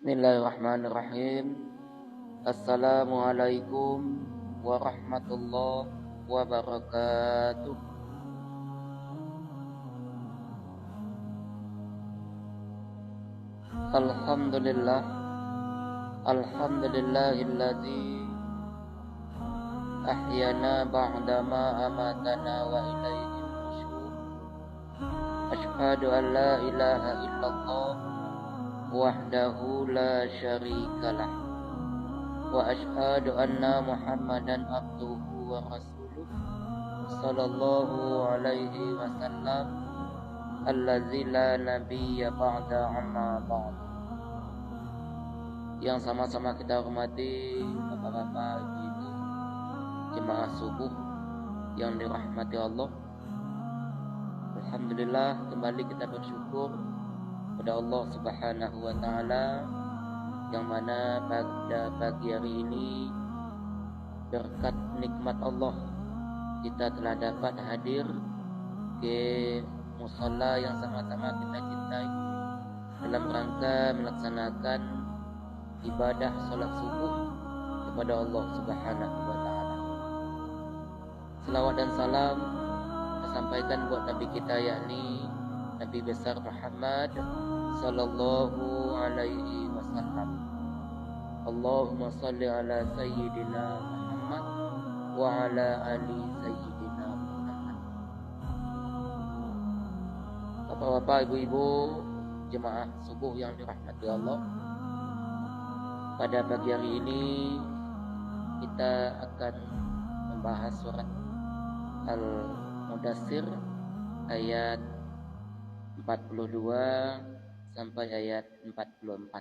Bismillahirrahmanirrahim. Assalamualaikum warahmatullahi wabarakatuh. Alhamdulillah. Alhamdulillahilladzi ahyana ba'dama amatana wa ilaihi nusyur. Asyhadu an la ilaha illallah wahdahu la syarikalah wa asyhadu anna Muhammadan abduhu wa rasuluh sallallahu alaihi wasallam allazi la nabiyya ba'da amma ba'd. Yang sama-sama kita hormati bapak-bapak, ibu-ibu, jemaah subuh yang dirahmati Allah. Alhamdulillah, kembali kita bersyukur kepada Allah Subhanahu wa taala yang mana pada pagi hari ini berkat nikmat Allah kita telah dapat hadir ke musala yang sama-sama kita cintai dalam rangka melaksanakan ibadah salat subuh kepada Allah Subhanahu wa taala. Selawat dan salam saya sampaikan buat Nabi kita, yakni Nabi besar Muhammad sallallahu alaihi wasallam. Allahumma salli ala sayyidina Muhammad wa ala ali sayyidina Muhammad. Bapak-bapak, ibu-ibu, jemaah subuh yang dirahmati Allah, pada pagi hari ini kita akan membahas surat Al-Mudaththir ayat 42 sampai ayat 44.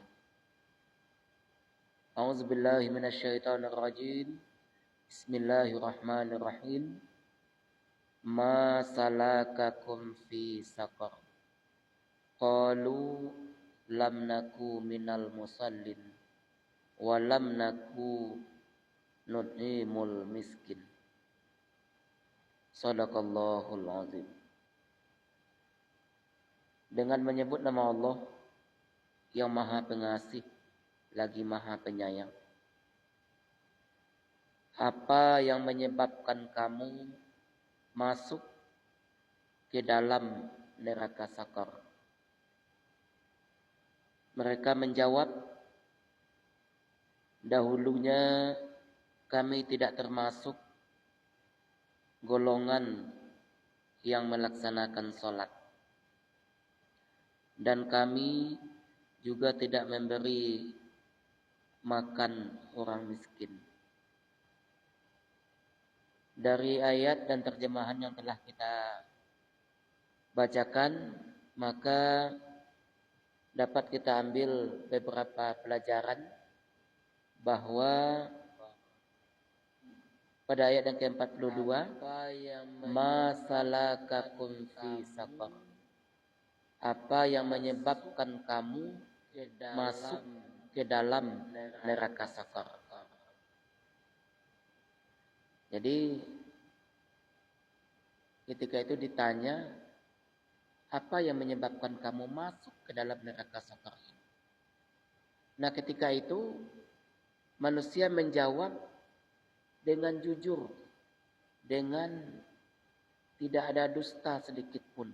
A'udzubillahi minasyaitonirrajim. Bismillahirrahmanirrahim. Ma salakakum fi saqar? Qalu lam naku minal musallin wa lam naku nut'imul miskin. Shadaqallahul azim. Dengan menyebut nama Allah yang maha pengasih lagi maha penyayang. Apa yang menyebabkan kamu masuk ke dalam neraka sakar? Mereka menjawab, dahulunya kami tidak termasuk golongan yang melaksanakan sholat, dan kami juga tidak memberi makan orang miskin. Dari ayat dan terjemahan yang telah kita bacakan, maka dapat kita ambil beberapa pelajaran bahwa pada ayat yang ke-42, ma salakakum fi saqar? Apa yang menyebabkan kamu masuk ke dalam neraka sakar? Jadi ketika itu ditanya, apa yang menyebabkan kamu masuk ke dalam neraka sakar ini? Nah, ketika itu manusia menjawab dengan jujur, dengan tidak ada dusta sedikit pun.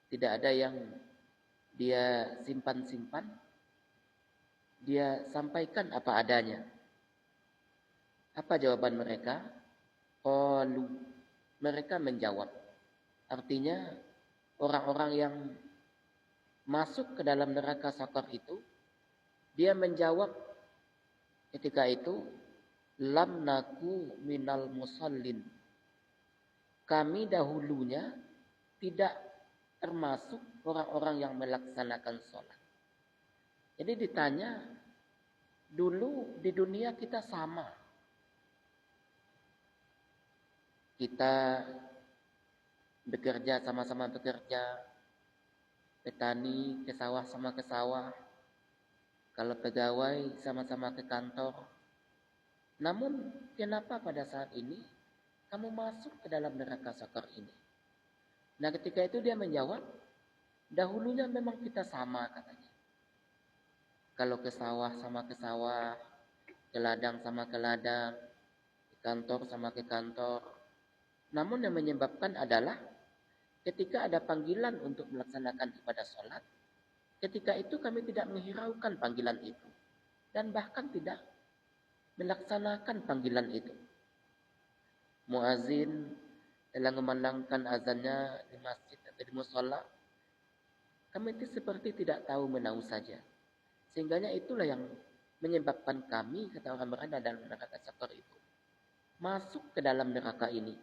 Tidak ada yang dia simpan-simpan. Dia sampaikan apa adanya. Apa jawaban mereka? Qalu. Mereka menjawab. Artinya orang-orang yang masuk ke dalam neraka sakar itu, dia menjawab ketika itu, lam naku minal musallin. Kami dahulunya tidak termasuk orang-orang yang melaksanakan sholat. Jadi ditanya, dulu di dunia kita sama. Kita bekerja, sama-sama bekerja. Petani ke sawah sama ke sawah. Kalau pegawai sama-sama ke kantor. Namun kenapa pada saat ini kamu masuk ke dalam neraka sakar ini? Nah, ketika itu dia menjawab, dahulunya memang kita sama, katanya. Kalau ke sawah sama ke sawah, ke ladang sama ke ladang, ke kantor sama ke kantor. Namun yang menyebabkan adalah ketika ada panggilan untuk melaksanakan ibadah sholat, ketika itu kami tidak menghiraukan panggilan itu. Dan bahkan tidak melaksanakan panggilan itu. Muazin telah memandangkan azannya di masjid atau di musola, kami itu seperti tidak tahu menahu saja. Sehingganya itulah yang menyebabkan kami, kata orang berada dalam neraka sakor itu, masuk ke dalam neraka ini.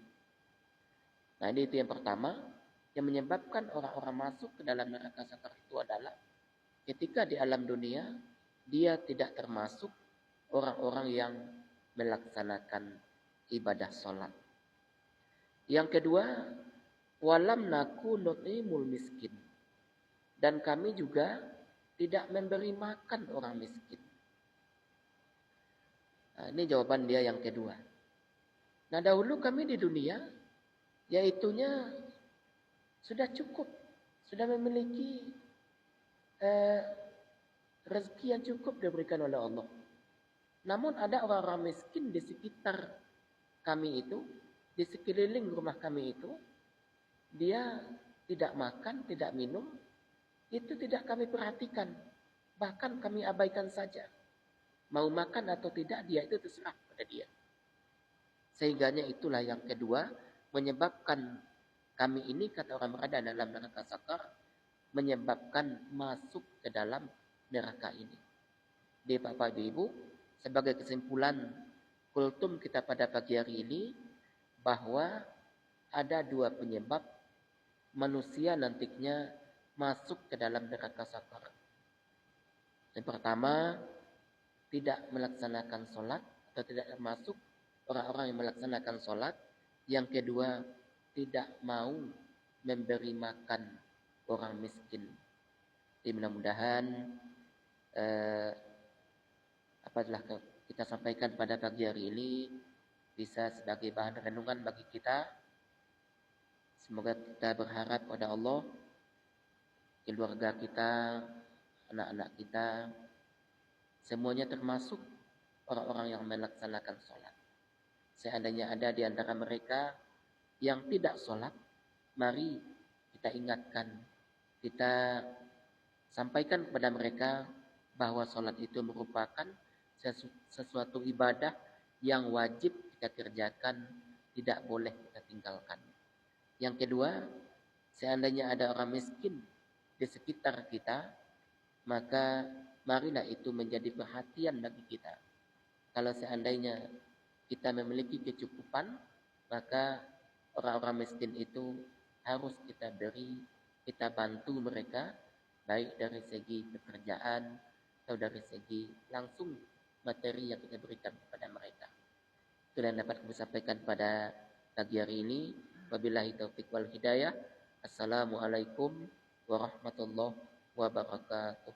Nah, ini itu yang pertama, yang menyebabkan orang-orang masuk ke dalam neraka sakor itu adalah ketika di alam dunia dia tidak termasuk orang-orang yang melaksanakan ibadah sholat. Yang kedua, walam naku nut'imul miskin. Dan kami juga tidak memberi makan orang miskin. Nah, ini jawaban dia yang kedua. Nah, dahulu kami di dunia, yaitunya sudah cukup, sudah memiliki rezeki yang cukup diberikan oleh Allah. Namun ada orang-orang miskin di sekitar kami itu, di sekeliling rumah kami itu, dia tidak makan, tidak minum, itu tidak kami perhatikan. Bahkan kami abaikan saja. Mau makan atau tidak, dia itu terserah pada dia. Sehingganya itulah yang kedua, menyebabkan kami ini, kata orang berada dalam neraka sakar, menyebabkan masuk ke dalam neraka ini. Di Bapak Ibu, sebagai kesimpulan kultum kita pada pagi hari ini, bahwa ada dua penyebab manusia nantinya masuk ke dalam neraka sakar. Yang pertama, tidak melaksanakan sholat atau tidak termasuk orang-orang yang melaksanakan sholat. Yang kedua, tidak mau memberi makan orang miskin. Jadi mudah-mudahan apa telah kita sampaikan pada pagi hari ini bisa sebagai bahan renungan bagi kita. Semoga kita berharap pada Allah, keluarga kita, anak-anak kita, semuanya termasuk orang-orang yang melaksanakan sholat. Seandainya ada di antara mereka yang tidak sholat, mari kita ingatkan, kita sampaikan kepada mereka bahwa sholat itu merupakan sesuatu ibadah yang wajib kita kerjakan, tidak boleh kita tinggalkan. Yang kedua, seandainya ada orang miskin di sekitar kita, maka marilah itu menjadi perhatian bagi kita. Kalau seandainya kita memiliki kecukupan, maka orang-orang miskin itu harus kita beri, kita bantu mereka, baik dari segi pekerjaan atau dari segi langsung materi yang kita berikan kepada mereka. Itu yang dapat kami sampaikan pada pagi hari ini. Wabillahi taufiq wal hidayah. Assalamualaikum warahmatullahi wabarakatuh.